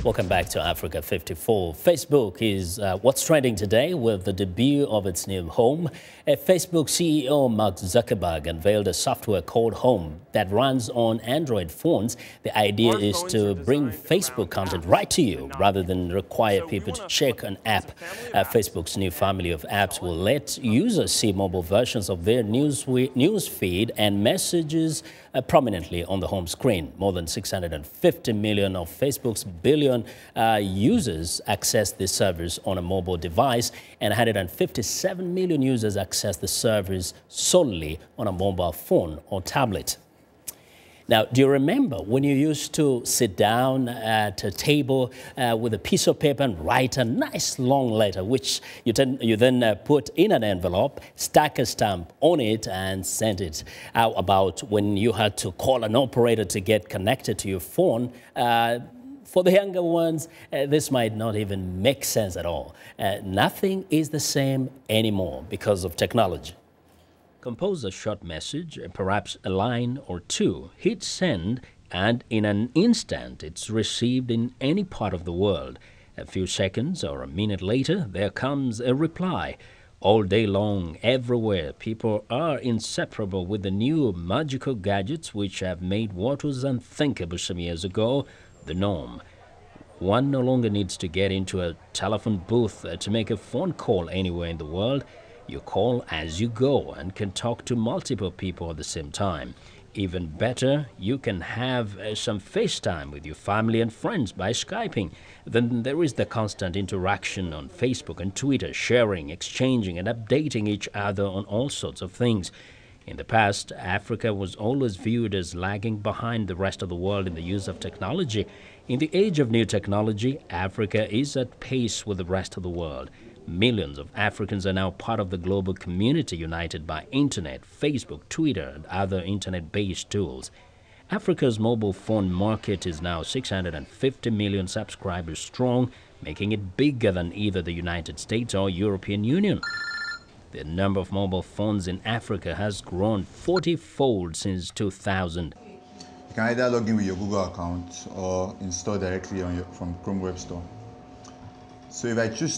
Welcome back to Africa 54. Facebook is what's trending today with the debut of its new home. Facebook CEO Mark Zuckerberg unveiled a software called Home that runs on Android phones. The idea is to bring Facebook content right to you rather than require people to check an app. Facebook's new family of apps will let users see mobile versions of their news feed and messages prominently on the home screen. More than 650 million of Facebook's billion users access this service on a mobile device, and 157 million users access the service solely on a mobile phone or tablet. Now, do you remember when you used to sit down at a table with a piece of paper and write a nice long letter, which you then put in an envelope, stack a stamp on it, and send it out? About when you had to call an operator to get connected to your phone? For the younger ones, this might not even make sense at all. Nothing is the same anymore because of technology. Compose a short message, perhaps a line or two, hit send, and in an instant it's received in any part of the world. A few seconds or a minute later, there comes a reply. All day long, everywhere, people are inseparable with the new magical gadgets which have made what was unthinkable some years ago the norm. One no longer needs to get into a telephone booth to make a phone call anywhere in the world. You call as you go and can talk to multiple people at the same time. Even better, you can have some FaceTime with your family and friends by Skyping. Then there is the constant interaction on Facebook and Twitter, sharing, exchanging, and updating each other on all sorts of things. In the past, Africa was always viewed as lagging behind the rest of the world in the use of technology. In the age of new technology, Africa is at pace with the rest of the world. Millions of Africans are now part of the global community united by internet, Facebook, Twitter, and other internet-based tools. Africa's mobile phone market is now 650 million subscribers strong, making it bigger than either the United States or European Union. The number of mobile phones in Africa has grown 40-fold since 2000. You can either log in with your Google account or install directly from Chrome Web Store. So if I choose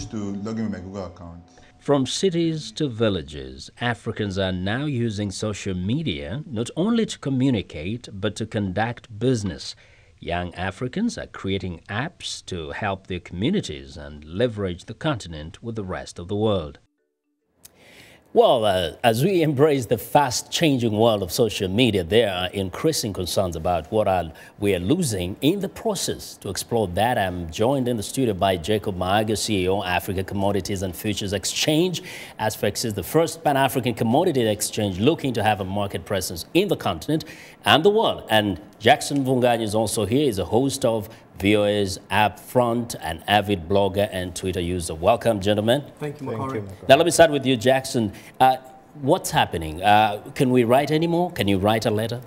to log in with my Google account. From cities to villages, Africans are now using social media not only to communicate but to conduct business. Young Africans are creating apps to help their communities and leverage the continent with the rest of the world. Well, as we embrace the fast-changing world of social media, there are increasing concerns about what we are losing in the process. To explore that, I'm joined in the studio by Jacob Maaga, CEO, Africa Commodities and Futures Exchange. ASFEX is the first Pan-African commodity exchange looking to have a market presence in the continent and the world. And Jackson Mvunganya is also here. He's a host of VOA's App Front, an avid blogger and Twitter user. Welcome, gentlemen. Thank you, Makari. Now, let me start with you, Jackson. What's happening? Can we write anymore? Can you write a letter?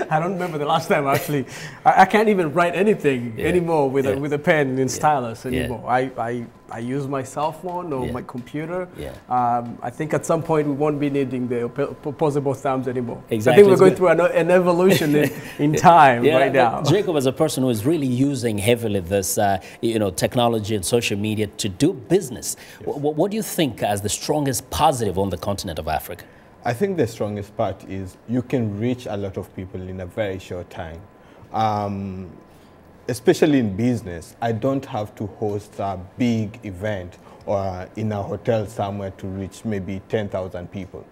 I don't remember the last time, actually. I can't even write anything anymore with a pen and stylus anymore. I use my cell phone or my computer. I think at some point we won't be needing the opposable thumbs anymore. Exactly. I think we're going through an evolution in time right now. Jacob, as a person who is really using heavily this technology and social media to do business, what do you think as the strongest positive on the continent of Africa? I think the strongest part is you can reach a lot of people in a very short time. Especially in business, I don't have to host a big event or in a hotel somewhere to reach maybe 10,000 people.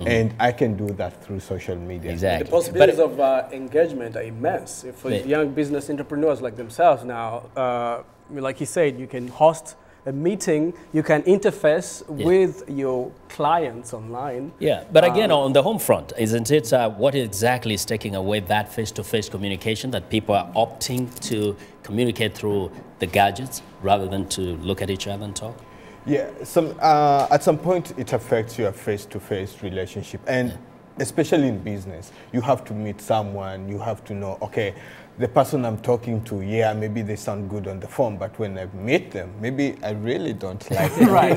And I can do that through social media. Exactly. The possibilities of engagement are immense. For young business entrepreneurs like themselves now, like he said, you can host a meeting, you can interface with your clients online. Yeah, but again, on the home front, isn't it what exactly is taking away that face-to-face communication, that people are opting to communicate through the gadgets rather than to look at each other and talk? Yeah, at some point it affects your face-to-face relationship, and especially in business, you have to meet someone, you have to know, okay, the person I'm talking to, yeah, maybe they sound good on the phone, but when I meet them, maybe I really don't like them. Right.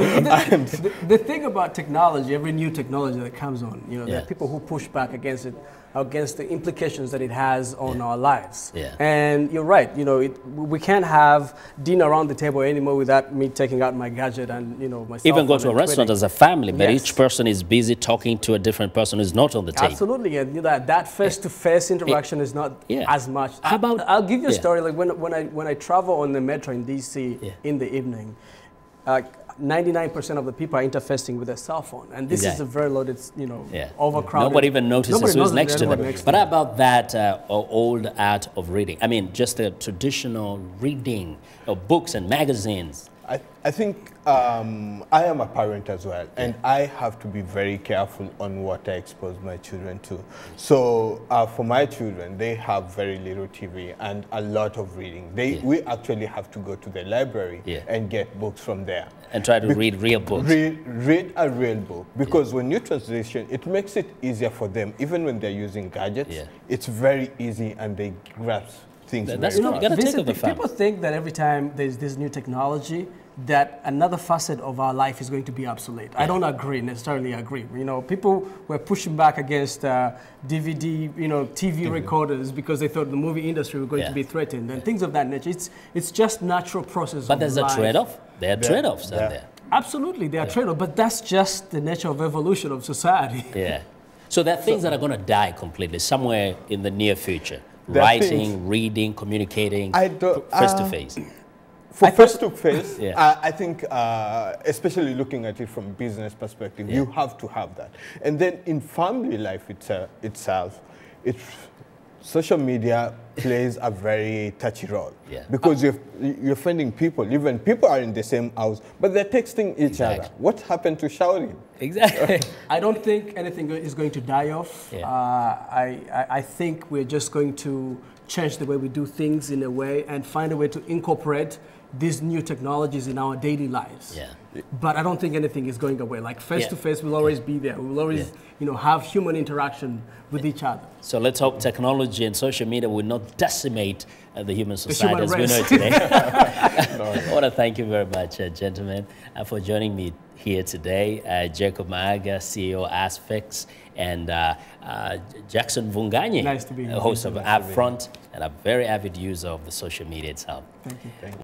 The thing about technology, every new technology that comes on, you know, there are people who push back against it, against the implications that it has on our lives. Yeah. And you're right, you know, we can't have dinner around the table anymore without me taking out my gadget and, you know, myself. Even go to a restaurant as a family, but Yes. each person is busy talking to a different person who's not on the table. Absolutely, and you know, that face-to-face interaction is not as much. How about? I'll give you a story. Like when I travel on the metro in DC in the evening, 99% of the people are interfacing with their cell phone, and this is a very loaded, you know, overcrowded. Nobody even notices who's next to them. But how them. about that old art of reading? I mean, just the traditional reading of books and magazines. I think I am a parent as well, and I have to be very careful on what I expose my children to. So for my children, they have very little TV and a lot of reading. We actually have to go to the library and get books from there. And try to read real books. Read a real book, because when you translation, it makes it easier for them. Even when they're using gadgets, it's very easy and they grasp things. That's good. You got to take of the family. People think that every time there's this new technology, that another facet of our life is going to be obsolete. I don't necessarily agree. You know, people were pushing back against DVD, you know, TV recorders because they thought the movie industry was going to be threatened and things of that nature. It's just natural process. But there's a trade-off. There are trade-offs out there. Absolutely, there are trade-offs, but that's just the nature of evolution of society. Yeah. So there are things that are going to die completely somewhere in the near future. Writing, reading, communicating, face-to-face. For face-to-face, I think, especially looking at it from a business perspective, you have to have that. And then in family life itself, social media plays a very touchy role. Because you're finding people, even people are in the same house, but they're texting each other. What happened to shouting? Exactly. I don't think anything is going to die off. I think we're just going to change the way we do things in a way and find a way to incorporate these new technologies in our daily lives. But I don't think anything is going away. Like face-to-face will always be there. We will always, you know, have human interaction with each other. So let's hope technology and social media will not decimate the human society as we know it today. I want to thank you very much, gentlemen, for joining me here today. Jacob Maaga, CEO Asphyx, and Jackson Vunganyi, nice to be here. host of Upfront and a very avid user of the social media itself. Thank you.